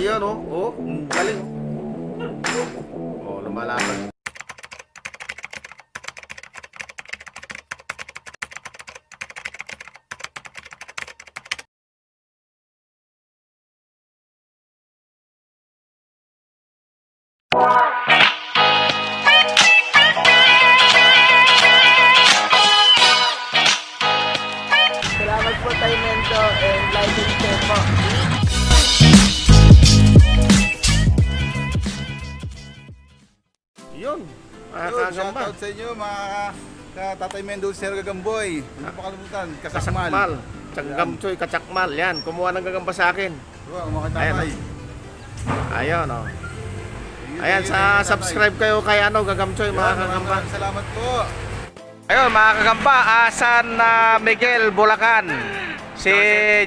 Ayun, oh. Oh, galing. Oh, lumalaban. Salamat po tayo Mento and like and share po. Yun. Shoutout Makakagamba. sa inyo mga Tatay Mendo, Sir Gagamboy. Hindi mo kalimutan, Kasakmal. kasakmal. Tsanggam-choy, kachakmal. Yan, kumuha ng gagamba sa akin. Diba, mga Ayan, tatay. Ayun, oh. Thank Ayan, you, sa tatay. subscribe kayo kay Gagamchoy, mga Yan, kagamba. maraming salamat po. Ayun, mga kagamba, asan na Miguel, Bulacan? Si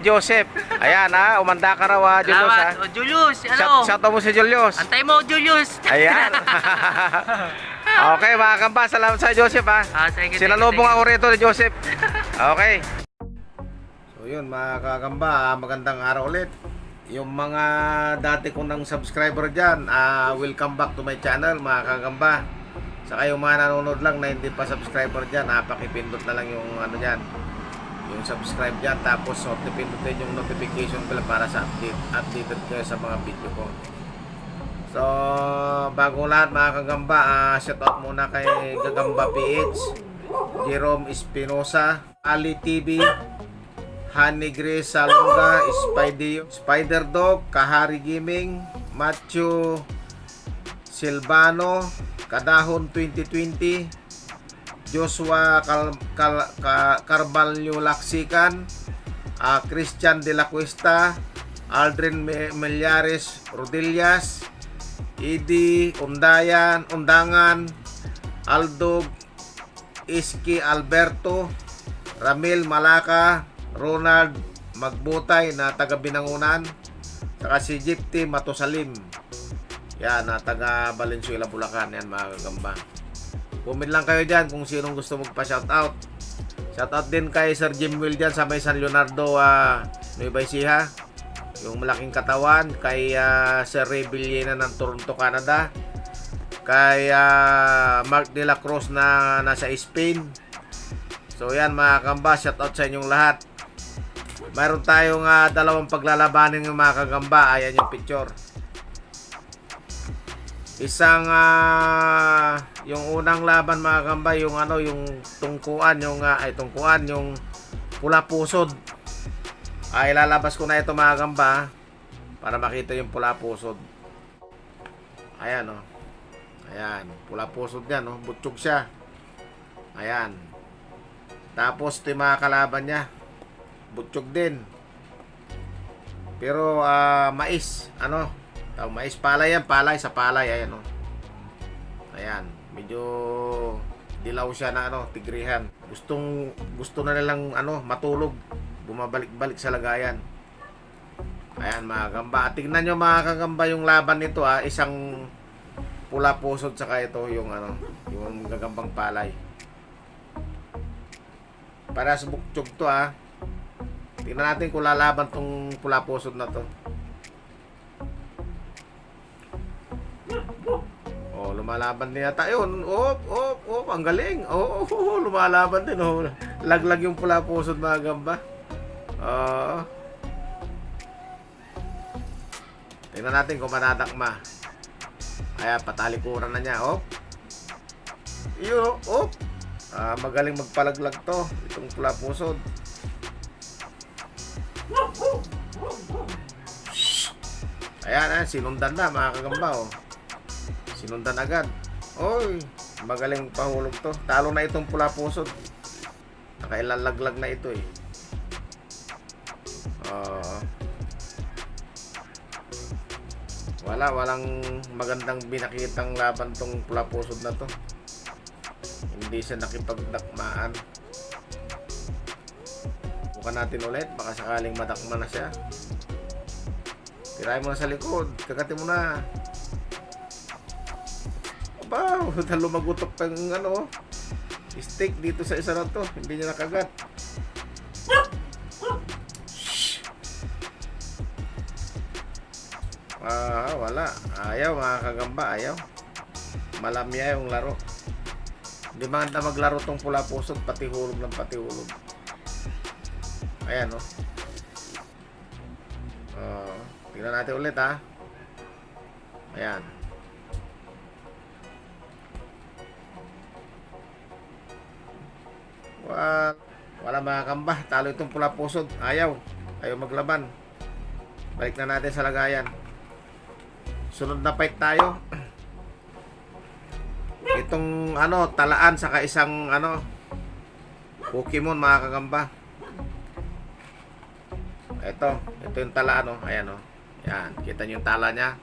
Joseph. Ayan, umanda ka raw, Julius, Salamat. O, Julius, ano? Shout out mo si Julius. Antay mo, Julius. Ayan. Okay, mga kagamba, salamat sa Joseph, Sige, Sinalubong sige. ako rito ni Joseph. Okay. So yun, mga kagamba, magandang araw ulit. Yung mga dati ko ng subscriber dyan, welcome back to my channel, mga kagamba. Saka yung mga nanonood lang na hindi pa subscriber dyan, pakipindot na lang yung ano dyan, yung subscribe dyan. Tapos pindutin yung notification bell para sa updated kayo sa mga video ko. So bago lahat, mga kagamba, shoutout muna kay Gagamba PH, Jerome Espinosa, Ali TV, Honey Grace Salonga, Spider Dog, Kahari Gaming, Matthew Silvano, Kadahon 2020, Joshua Carvalho Laksikan, Christian De La Cuesta, Aldrin Melyares Rodillas, Idi Undangan, Aldo Iski Alberto, Ramil Malaka, Ronald Magbutay na taga Binangunan, saka si Gypty Matusalim, yan, na taga Valenzuela, Bulacan. Yan, mga kagamba. Comment lang kayo dyan kung sinong gusto magpa-shoutout. Shoutout din kay Sir Jim Will dyan sa may San Leonardo, Nueva Ecija, yung malaking katawan. Kay Sir Ray Villena ng Toronto, Canada. Kay Mark De La Cruz na nasa Spain. So yan, mga kagamba, shoutout sa inyong lahat. Mayroon tayong dalawang paglalabanin ng mga kagamba. Ayan yung picture. Isang yung unang laban, mga kagamba, yung yung tungkuan, yung pula pusod. Ilalabas ko na ito, mga kagamba, para makita yung pula pusod. Ayan, oh. Ayan, pula pusod yan, oh. Butchog siya. Ayan. Tapos ito yung mga kalaban niya, butchog din. Pero mais, mais, palay yan, palay sa palay. Ayan, oh. Ayan, medyo dilaw siya na tigrihan. Gusto na nilang matulog, bumabalik-balik sa lagayan. Ayan, mga kagamba. Tingnan nyo, mga kagamba, yung laban nito, isang pula pusod, saka ito yung yung gagambang palay. Para sa bukchog to, tingnan natin kung lalaban tong pula pusod na to. Oh, lumalaban din yata yun. Ang galing. Lumalaban din, oh. Laglag yung pula pusod, mga gamba. Tingnan natin kung matatakma. Ayan, patalikuran na niya. Yun, magaling magpalaglag to, itong pula pusod. Ayan, sinundan na, mga kagamba, oh. Sinundan agad. Oy, magaling pahulog to. Talo na itong pula pusod. Nakailalaglag na ito, eh. Walang magandang binakitang laban tong pula pusod na to. Hindi siya nakipagdakmaan. Bukan natin ulit, baka sakaling madakma na siya. Tirahin mo na sa likod, kagatin mo na. Aba, lumagutok pang steak dito sa isa na to. Hindi niya nakagat. Wala. Ayaw mga kagamba, ayaw. Malamya yung laro. Hindi maganda maglaro tong pula pusod, pati hulog ng pati hulog. Ayan, no? Tingnan natin ulit, ha? Ayan. Wala mga kamba. Talo itong pula pusod. Ayaw maglaban. Balik na natin sa lagayan. Sunod na fight tayo. Itong talaan saka isang Pokemon mga kagamba. Ito yung talaan, ayan, yan, kita niyo yung tala niya.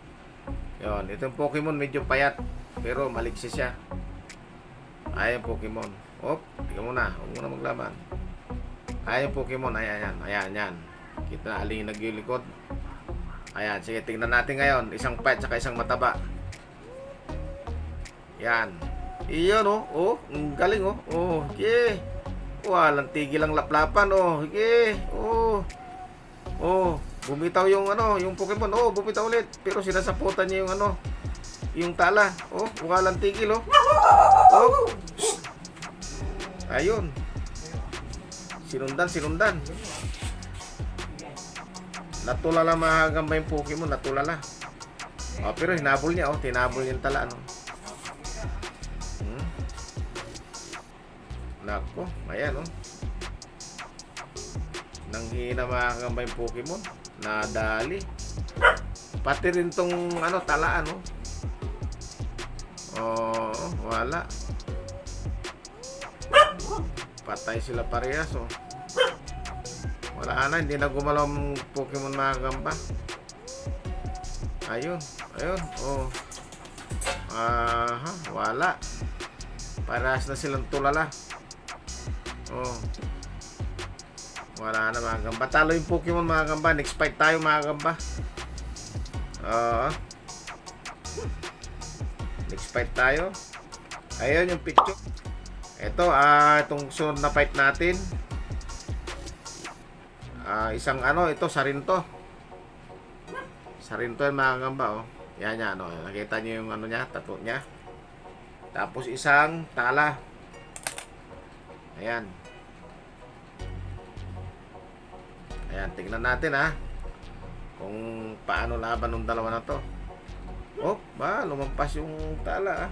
Yon, itong Pokemon medyo payat pero maliksi siya. Ayan Pokemon. Tingnan mo na, huwag mo na maglaban. Ayan Pokemon, ayan. Kita na aling naglilikod. Ayan, sige, tingnan natin ngayon. Isang fight saka isang mataba. Yan. Iyon, ang galing, okay. Walang tigil ang laplapan, okay. Bumitaw yung yung Pokemon. Bumitaw ulit. Pero sinasaputan niya yung yung tala. Walang tigil, Ayun. Sinundan. Natulala mga kagamba yung Pokemon, natulala. Pero hinabol niya, tinabol niya yung tala, Nako, ayan, nanghina mga kagamba yung Pokemon. Nadali. Pati rin tong tala, wala. Patay sila parehas, Wala na, hindi na gumalaw ang Pokemon mga kagamba. Ayun, wala. Parehas na silang tulala. Wala na mga kagamba. Talo yung Pokemon mga kagamba. Next fight tayo mga kagamba. Next fight tayo. Ayun yung picture. Ito, itong sunod na fight natin. Isang ito, Sarinto. Sarinto yan mga kagamba, Yan, nakita nyo yung niya, tattoo niya. Tapos isang tala. Ayan. Ayan, tignan natin kung paano laban ng dalawa na to. Lumampas yung tala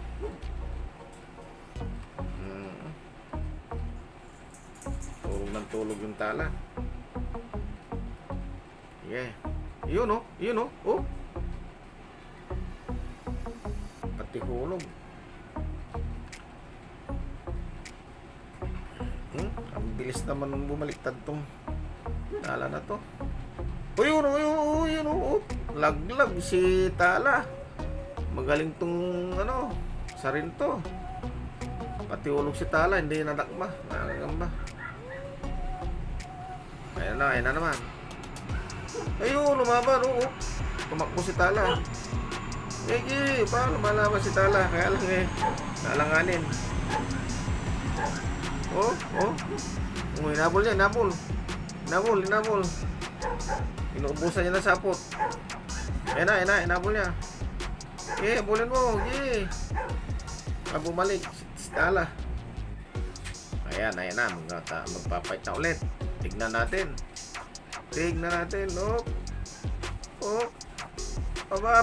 Tulog ng tulog yung tala. Yeah. Yun, Pati hulog. Ang bilis naman bumaliktad tong tala na to. Laglag si tala. Magaling tong Sarinto. Pati hulog si tala, hindi nadakma. Nakakagamba. Ayan na naman. Ayun, lumaban, tumakbo si tala. Paano malaman si tala? Kaya lang nalanganin. Hinabol niya, hinabol. Inuubusan niya ng sapot. Ayan na, hinabol niya. Habulin mo, bumalik si tala. Ayan na, magpapight na ulit. Tignan natin.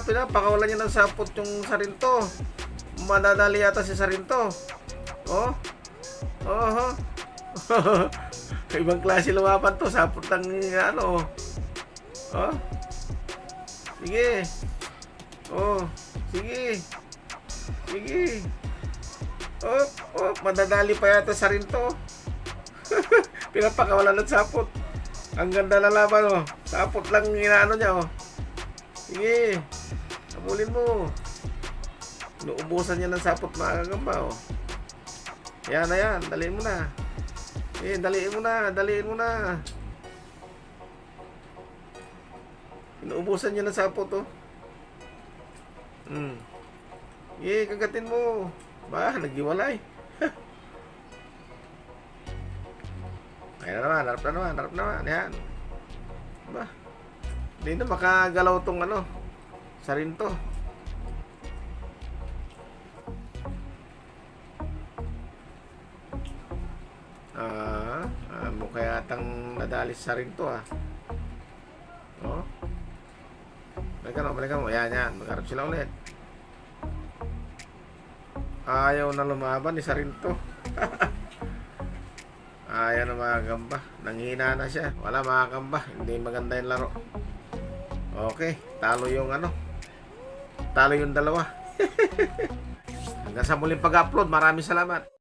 Pinapakawalan niya ng sapot yung Sarinto. Madadali yata si Sarinto. Ibang klase lumaban to. Sapot ng Sige. Sige. Madadali pa yata Sarinto. Pinapakawalan ng sapot. Ang ganda na laban, Sapot lang inaano niya, Sige. Habulin mo. Inuubusan niya ng sapot mga kagamba, Yan na yan. Daliin mo na. Daliin mo na. Inuubusan niya ng sapot, kagatin mo. Naghiwalay. Ayan na naman, harap naman. Yan. Hindi na makagalaw tong Sarinto. Mukha yatang nadali sa Sarinto Oh. Balikan mo. Yan. Magharap sila ulit. Ayaw na lumaban ni Sarinto. Ayaw na makakamba. Nanghina na siya. Wala makakamba. Hindi maganda yung laro. Okay. Talo yung dalawa. Hanggang sa muling pag-upload. Maraming salamat.